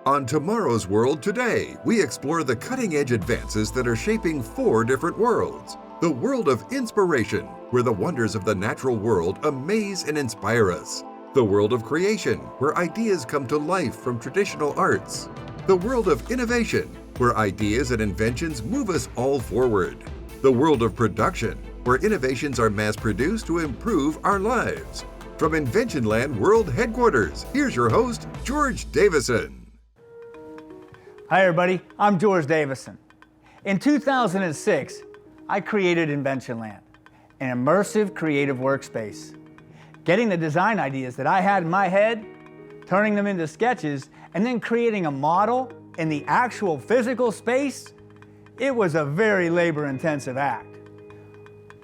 On Tomorrow's World Today, we explore the cutting-edge advances that are shaping 4 different worlds. The world of inspiration, where the wonders of the natural world amaze and inspire us. The world of creation, where ideas come to life from traditional arts. The world of innovation, where ideas and inventions move us all forward. The world of production, where innovations are mass-produced to improve our lives. From Inventionland World Headquarters, here's your host, George Davison. Hi everybody, I'm George Davison. In 2006, I created Inventionland, an immersive creative workspace. Getting the design ideas that I had in my head, turning them into sketches, and then creating a model in the actual physical space, it was a very labor-intensive act.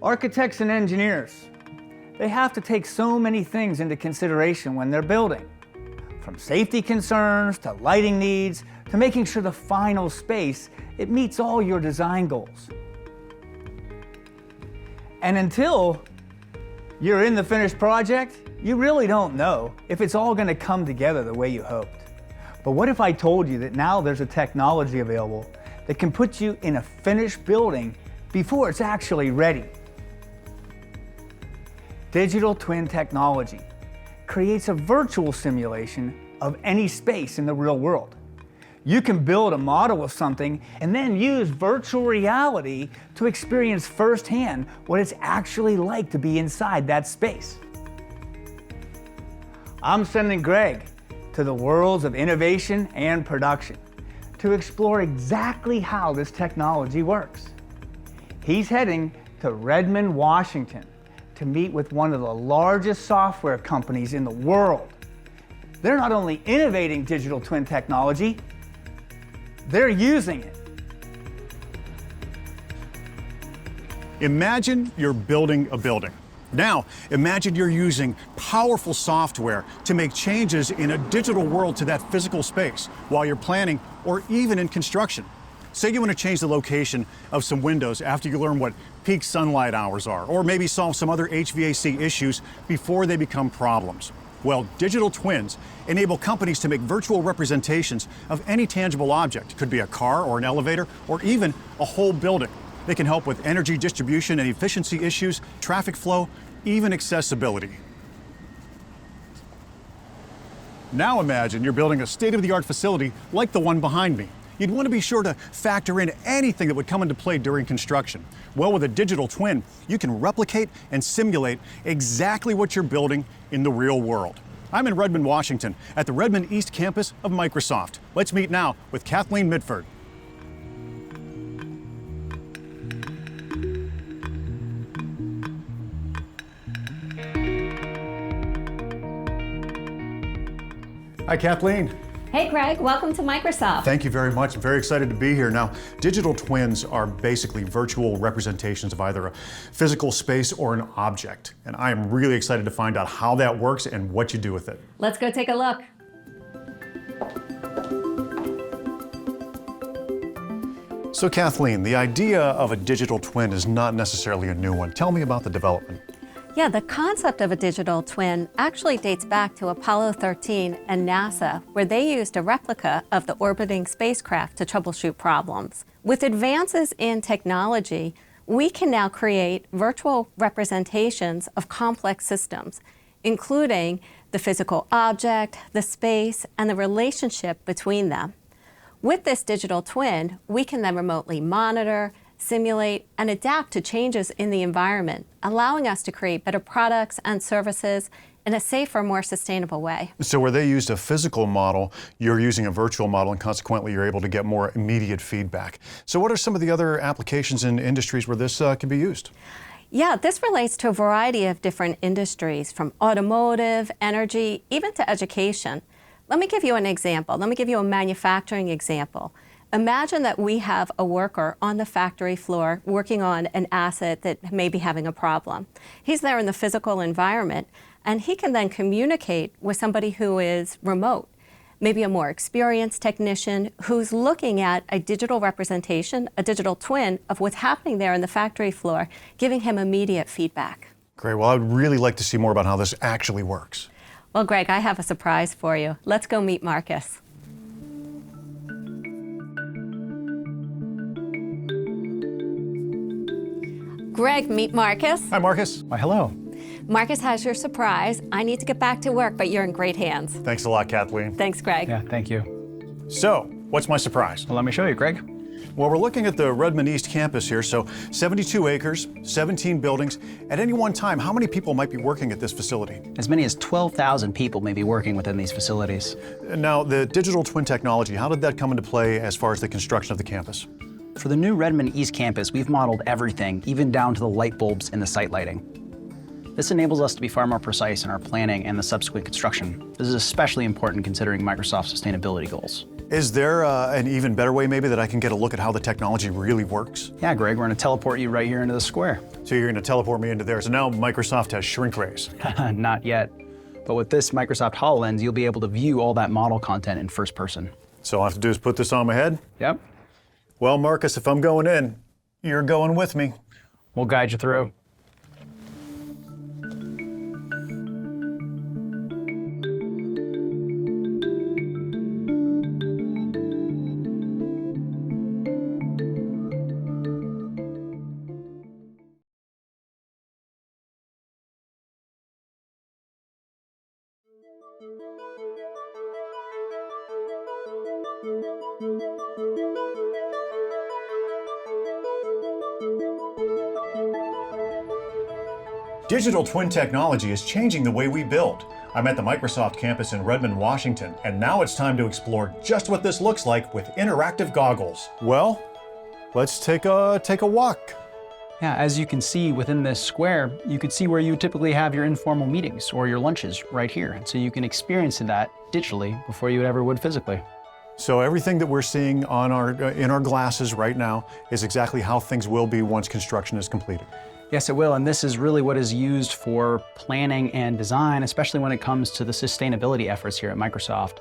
Architects and engineers, they have to take so many things into consideration when they're building, from safety concerns to lighting needs to making sure the final space, it meets all your design goals. And until you're in the finished project, you really don't know if it's all going to come together the way you hoped. But what if I told you that now there's a technology available that can put you in a finished building before it's actually ready? Digital twin technology creates a virtual simulation of any space in the real world. You can build a model of something and then use virtual reality to experience firsthand what it's actually like to be inside that space. I'm sending Greg to the worlds of innovation and production to explore exactly how this technology works. He's heading to Redmond, Washington to meet with one of the largest software companies in the world. They're not only innovating digital twin technology, they're using it. Imagine you're building a building. Now, imagine you're using powerful software to make changes in a digital world to that physical space while you're planning or even in construction. Say you want to change the location of some windows after you learn what peak sunlight hours are, or maybe solve some other HVAC issues before they become problems. Well, digital twins enable companies to make virtual representations of any tangible object. It could be a car or an elevator or even a whole building. They can help with energy distribution and efficiency issues, traffic flow, even accessibility. Now imagine you're building a state-of-the-art facility like the one behind me. You'd want to be sure to factor in anything that would come into play during construction. Well, with a digital twin, you can replicate and simulate exactly what you're building in the real world. I'm in Redmond, Washington, at the Redmond East campus of Microsoft. Let's meet now with Kathleen Mitford. Hi, Kathleen. Hey Greg, welcome to Microsoft. Thank you very much. I'm very excited to be here. Now, digital twins are basically virtual representations of either a physical space or an object. And I am really excited to find out how that works and what you do with it. Let's go take a look. So Kathleen, the idea of a digital twin is not necessarily a new one. Tell me about the development. Yeah, the concept of a digital twin actually dates back to Apollo 13 and NASA, where they used a replica of the orbiting spacecraft to troubleshoot problems. With advances in technology, we can now create virtual representations of complex systems, including the physical object, the space, and the relationship between them. With this digital twin, we can then remotely monitor, simulate, and adapt to changes in the environment, allowing us to create better products and services in a safer, more sustainable way. So where they used a physical model, you're using a virtual model, and consequently you're able to get more immediate feedback. So what are some of the other applications in industries where this can be used? Yeah, this relates to a variety of different industries, from automotive, energy, even to education. Let me give you an example. Let me give you a manufacturing example. Imagine that we have a worker on the factory floor working on an asset that may be having a problem. He's there in the physical environment, and he can then communicate with somebody who is remote, maybe a more experienced technician who's looking at a digital representation, a digital twin of what's happening there in the factory floor, giving him immediate feedback. Great. Well, I'd really like to see more about how this actually works. Well, Greg, I have a surprise for you. Let's go meet Marcus. Greg, meet Marcus. Hi, Marcus. Why, hello. Marcus has your surprise. I need to get back to work, but you're in great hands. Thanks a lot, Kathleen. Thanks, Greg. Yeah, thank you. So, what's my surprise? Well, let me show you, Greg. Well, we're looking at the Redmond East campus here, so 72 acres, 17 buildings. At any one time, how many people might be working at this facility? As many as 12,000 people may be working within these facilities. Now, the digital twin technology, how did that come into play as far as the construction of the campus? For the new Redmond East campus, we've modeled everything, even down to the light bulbs in the site lighting. This enables us to be far more precise in our planning and the subsequent construction. This is especially important considering Microsoft's sustainability goals. Is there an even better way maybe that I can get a look at how the technology really works? Yeah, Greg, we're going to teleport you right here into the square. So you're going to teleport me into there. So now Microsoft has shrink rays. Not yet. But with this Microsoft HoloLens, you'll be able to view all that model content in first person. So all I have to do is put this on my head? Yep. Well, Marcus, if I'm going in, you're going with me. We'll guide you through. Digital twin technology is changing the way we build. I'm at the Microsoft campus in Redmond, Washington, and now it's time to explore just what this looks like with interactive goggles. Well, let's take a walk. Yeah, as you can see within this square, you could see where you would typically have your informal meetings or your lunches right here. And so you can experience that digitally before you ever would physically. So everything that we're seeing on in our glasses right now is exactly how things will be once construction is completed. Yes, it will, and this is really what is used for planning and design, especially when it comes to the sustainability efforts here at Microsoft.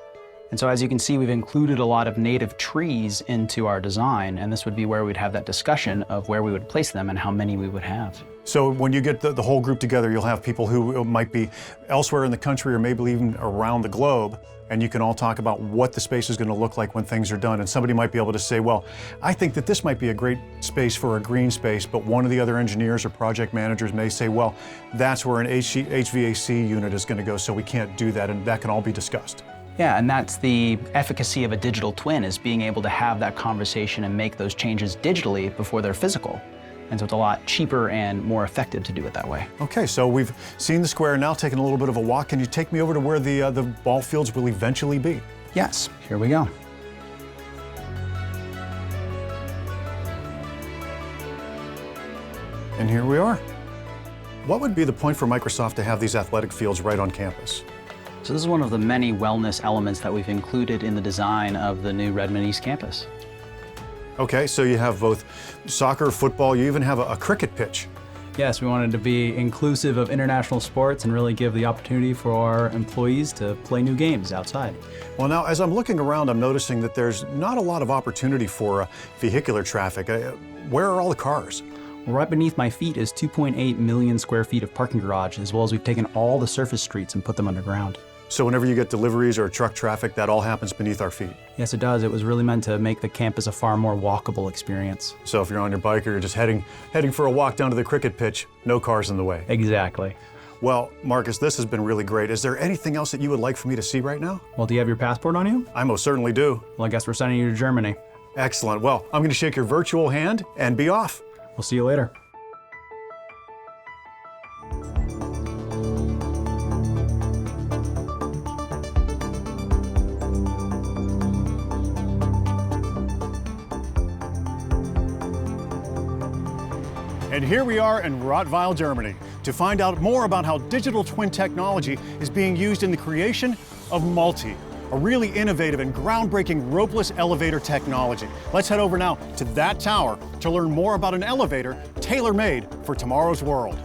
And so as you can see, we've included a lot of native trees into our design, and this would be where we'd have that discussion of where we would place them and how many we would have. So when you get the whole group together, you'll have people who might be elsewhere in the country or maybe even around the globe, and you can all talk about what the space is going to look like when things are done. And somebody might be able to say, well, I think that this might be a great space for a green space, but one of the other engineers or project managers may say, well, that's where an HVAC unit is going to go, so we can't do that, and that can all be discussed. Yeah, and that's the efficacy of a digital twin, is being able to have that conversation and make those changes digitally before they're physical. And so it's a lot cheaper and more effective to do it that way. Okay, so we've seen the square, now taking a little bit of a walk. Can you take me over to where the ball fields will eventually be? Yes, here we go. And here we are. What would be the point for Microsoft to have these athletic fields right on campus? So this is one of the many wellness elements that we've included in the design of the new Redmond East campus. Okay, so you have both soccer, football, you even have a cricket pitch. Yes, we wanted to be inclusive of international sports and really give the opportunity for our employees to play new games outside. Well, now, as I'm looking around, I'm noticing that there's not a lot of opportunity for vehicular traffic. Where are all the cars? Well, right beneath my feet is 2.8 million square feet of parking garage, as well as we've taken all the surface streets and put them underground. So whenever you get deliveries or truck traffic, that all happens beneath our feet? Yes, it does. It was really meant to make the campus a far more walkable experience. So if you're on your bike or you're just heading for a walk down to the cricket pitch, no cars in the way. Exactly. Well, Marcus, this has been really great. Is there anything else that you would like for me to see right now? Well, do you have your passport on you? I most certainly do. Well, I guess we're sending you to Germany. Excellent. Well, I'm going to shake your virtual hand and be off. We'll see you later. And here we are in Rottweil, Germany, to find out more about how digital twin technology is being used in the creation of Multi, a really innovative and groundbreaking ropeless elevator technology. Let's head over now to that tower to learn more about an elevator tailor-made for tomorrow's world.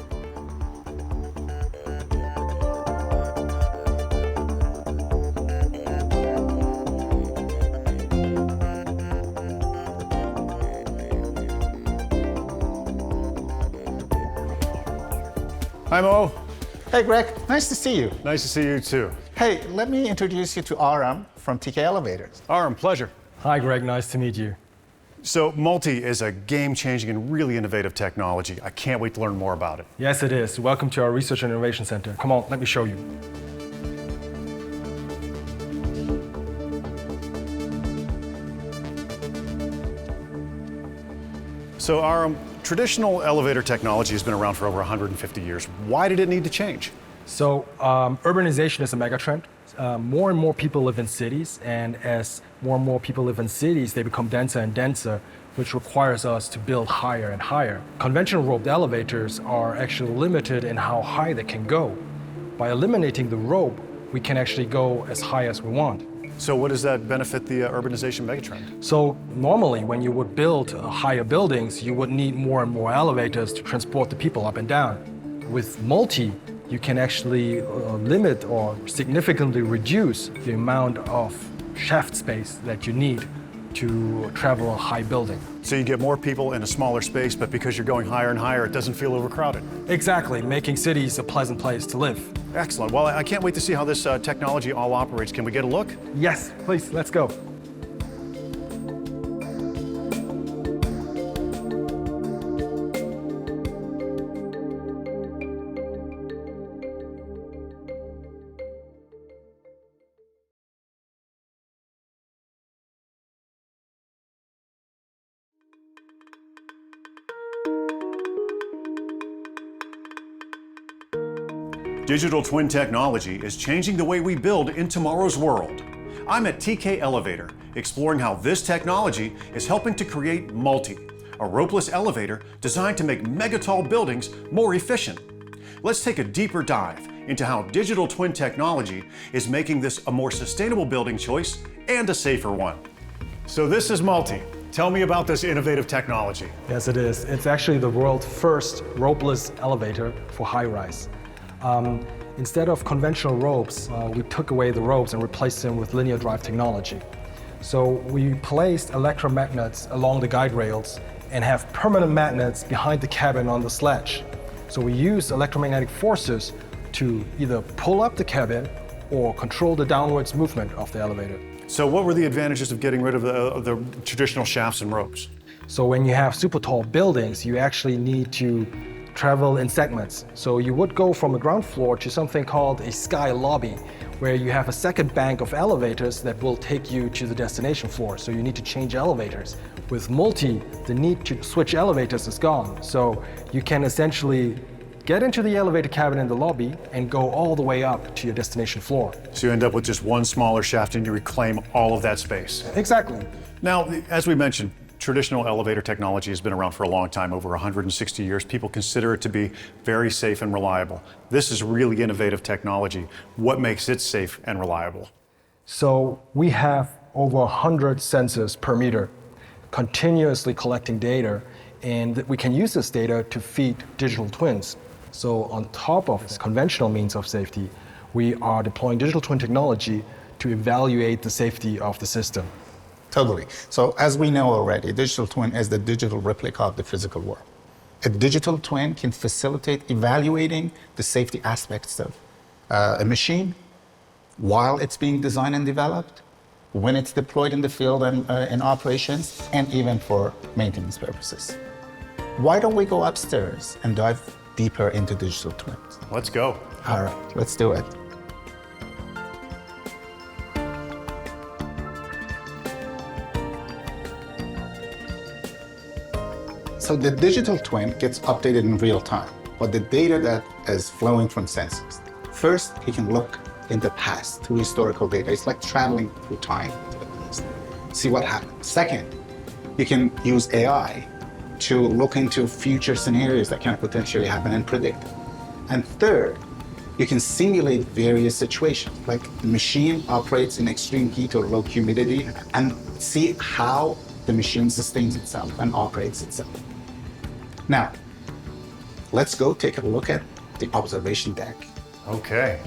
Hi, Mo. Hey, Greg. Nice to see you. Nice to see you, too. Hey, let me introduce you to Aram from TK Elevators. Aram, pleasure. Hi, Greg. Nice to meet you. So multi is a game-changing and really innovative technology. I can't wait to learn more about it. Yes, it is. Welcome to our Research and Innovation Center. Come on, let me show you. So our traditional elevator technology has been around for over 150 years. Why did it need to change? So urbanization is a megatrend. More and more people live in cities, and as more and more people live in cities, they become denser and denser, which requires us to build higher and higher. Conventional roped elevators are actually limited in how high they can go. By eliminating the rope, we can actually go as high as we want. So what does that benefit the urbanization megatrend? So normally when you would build higher buildings, you would need more and more elevators to transport the people up and down. With multi, you can actually limit or significantly reduce the amount of shaft space that you need to travel a high building. So you get more people in a smaller space, but because you're going higher and higher, it doesn't feel overcrowded. Exactly, making cities a pleasant place to live. Excellent. Well, I can't wait to see how this technology all operates. Can we get a look? Yes, please, let's go. Digital twin technology is changing the way we build in tomorrow's world. I'm at TK Elevator, exploring how this technology is helping to create Multi, a ropeless elevator designed to make megatall buildings more efficient. Let's take a deeper dive into how digital twin technology is making this a more sustainable building choice and a safer one. So this is Multi. Tell me about this innovative technology. Yes, it is. It's actually the world's first ropeless elevator for high-rise. Instead of conventional ropes, we took away the ropes and replaced them with linear drive technology. So we placed electromagnets along the guide rails and have permanent magnets behind the cabin on the sledge. So we use electromagnetic forces to either pull up the cabin or control the downwards movement of the elevator. So what were the advantages of getting rid of the traditional shafts and ropes? So when you have super tall buildings, you actually need to travel in segments. So you would go from a ground floor to something called a sky lobby, where you have a second bank of elevators that will take you to the destination floor. So you need to change elevators. With multi, the need to switch elevators is gone. So you can essentially get into the elevator cabin in the lobby and go all the way up to your destination floor. So you end up with just one smaller shaft and you reclaim all of that space. Exactly. Now, as we mentioned, traditional elevator technology has been around for a long time, over 160 years. People consider it to be very safe and reliable. This is really innovative technology. What makes it safe and reliable? So we have over 100 sensors per meter, continuously collecting data, and we can use this data to feed digital twins. So on top of this conventional means of safety, we are deploying digital twin technology to evaluate the safety of the system. Totally. So as we know already, digital twin is the digital replica of the physical world. A digital twin can facilitate evaluating the safety aspects of a machine while it's being designed and developed, when it's deployed in the field and in operations, and even for maintenance purposes. Why don't we go upstairs and dive deeper into digital twins? Let's go. All right, let's do it. So the digital twin gets updated in real time, but the data that is flowing from sensors. First, you can look in the past through historical data. It's like traveling through time to the past. See what happened. Second, you can use AI to look into future scenarios that can potentially happen and predict them. And third, you can simulate various situations, like the machine operates in extreme heat or low humidity, and see how the machine sustains itself and operates itself. Now, let's go take a look at the observation deck. Okay.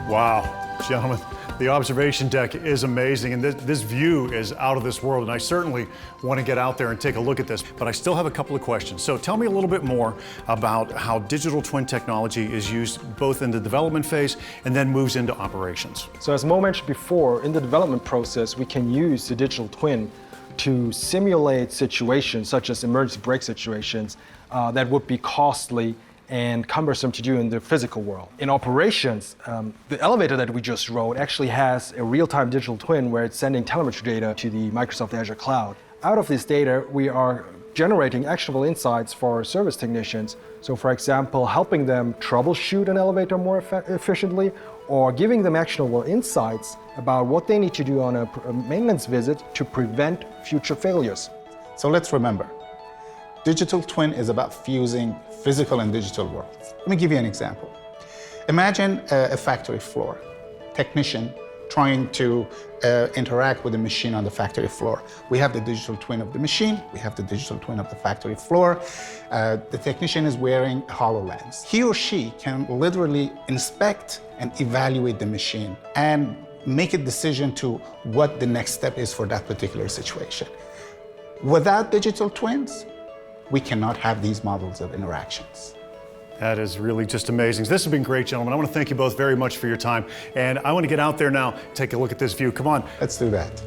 Wow. Gentlemen, the observation deck is amazing, and this view is out of this world, and I certainly want to get out there and take a look at this, but I still have a couple of questions. So tell me a little bit more about how digital twin technology is used both in the development phase and then moves into operations. So as Mo mentioned before, in the development process, we can use the digital twin to simulate situations such as emergency brake situations that would be costly and cumbersome to do in the physical world. In operations, the elevator that we just rode actually has a real-time digital twin where it's sending telemetry data to the Microsoft Azure cloud. Out of this data, we are generating actionable insights for service technicians. So for example, helping them troubleshoot an elevator more efficiently, or giving them actionable insights about what they need to do on a maintenance visit to prevent future failures. So let's remember, digital twin is about fusing physical and digital worlds. Let me give you an example. Imagine a factory floor, technician trying to interact with a machine on the factory floor. We have the digital twin of the machine, we have the digital twin of the factory floor. The technician is wearing a HoloLens. He or she can literally inspect and evaluate the machine and make a decision to what the next step is for that particular situation. Without digital twins, we cannot have these models of interactions. That is really just amazing. This has been great, gentlemen. I want to thank you both very much for your time. And I want to get out there now, take a look at this view. Come on. Let's do that.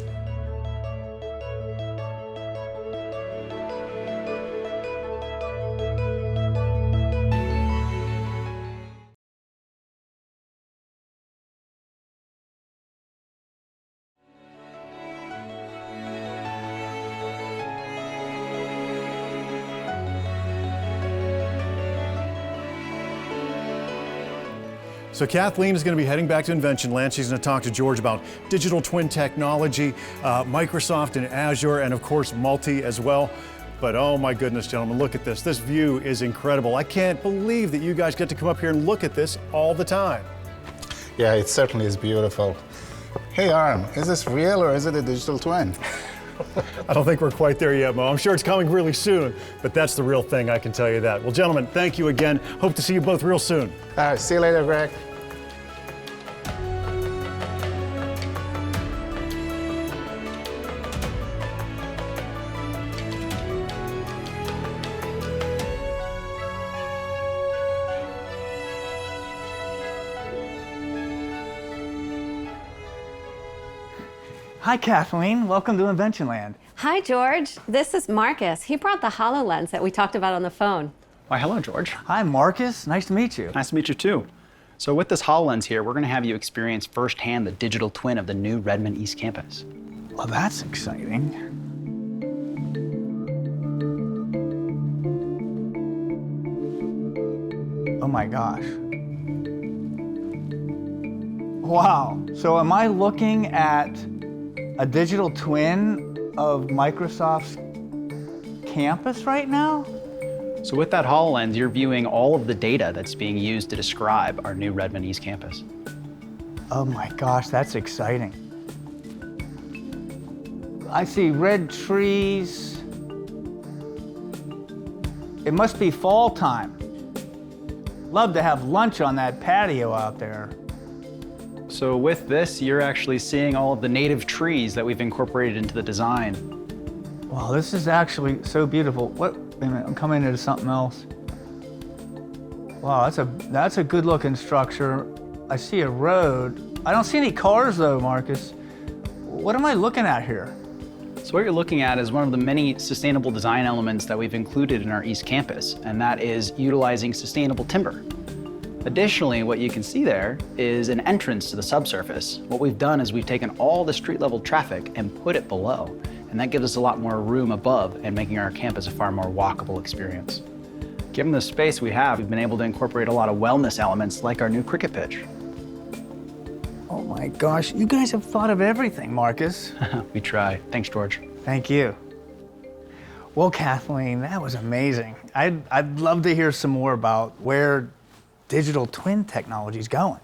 So Kathleen is going to be heading back to Invention Land. She's going to talk to George about digital twin technology, Microsoft and Azure, and of course Multi as well. But oh my goodness, gentlemen, look at this. This view is incredible. I can't believe that you guys get to come up here and look at this all the time. Yeah, it certainly is beautiful. Hey Arm, is this real or is it a digital twin? I don't think we're quite there yet, Mo. I'm sure it's coming really soon, but that's the real thing, I can tell you that. Well, gentlemen, thank you again. Hope to see you both real soon. All right, see you later, Greg. Hi, Kathleen. Welcome to Invention Land. Hi, George. This is Marcus. He brought the HoloLens that we talked about on the phone. Why, hello, George. Hi, Marcus. Nice to meet you. Nice to meet you, too. So with this HoloLens here, we're going to have you experience firsthand the digital twin of the new Redmond East Campus. Well, that's exciting. Oh my gosh. Wow. So am I looking at a digital twin of Microsoft's campus right now? So with that HoloLens, you're viewing all of the data that's being used to describe our new Redmond East Campus. Oh my gosh, that's exciting. I see red trees. It must be fall time. Love to have lunch on that patio out there. So with this, you're actually seeing all of the native trees that we've incorporated into the design. Wow, this is actually so beautiful. What? Wait a minute, I'm coming into something else. Wow, that's a good looking structure. I see a road. I don't see any cars though, Marcus. What am I looking at here? So what you're looking at is one of the many sustainable design elements that we've included in our East Campus, and that is utilizing sustainable timber. Additionally, what you can see there is an entrance to the subsurface. What we've done is we've taken all the street level traffic and put it below, and that gives us a lot more room above and making our campus a far more walkable experience. Given the space we have, we've been able to incorporate a lot of wellness elements like our new cricket pitch. Oh my gosh, you guys have thought of everything, Marcus. We try. Thanks, George. Thank you. Well, Kathleen, that was amazing. I'd love to hear some more about where digital twin technology is going.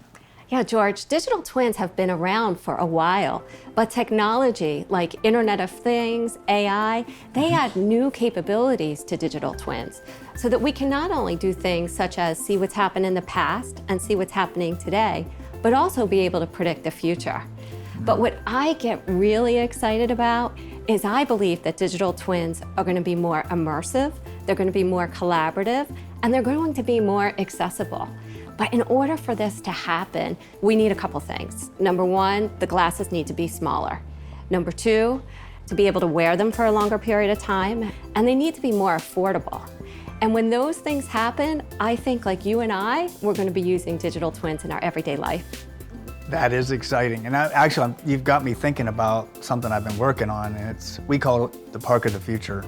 Yeah, George, digital twins have been around for a while, but technology like Internet of Things, AI, they add new capabilities to digital twins so that we can not only do things such as see what's happened in the past and see what's happening today, but also be able to predict the future. But what I get really excited about is I believe that digital twins are going to be more immersive, they're going to be more collaborative, and they're going to be more accessible. But in order for this to happen, we need a couple things. Number one, the glasses need to be smaller. Number two, to be able to wear them for a longer period of time, and they need to be more affordable. And when those things happen, I think like you and I, we're going to be using digital twins in our everyday life. That is exciting. And actually, you've got me thinking about something I've been working on, and we call it the Park of the Future.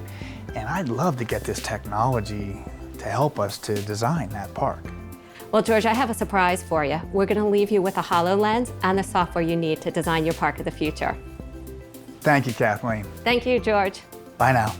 And I'd love to get this technology to help us to design that park. Well, George, I have a surprise for you. We're going to leave you with a HoloLens and the software you need to design your Park of the Future. Thank you, Kathleen. Thank you, George. Bye now.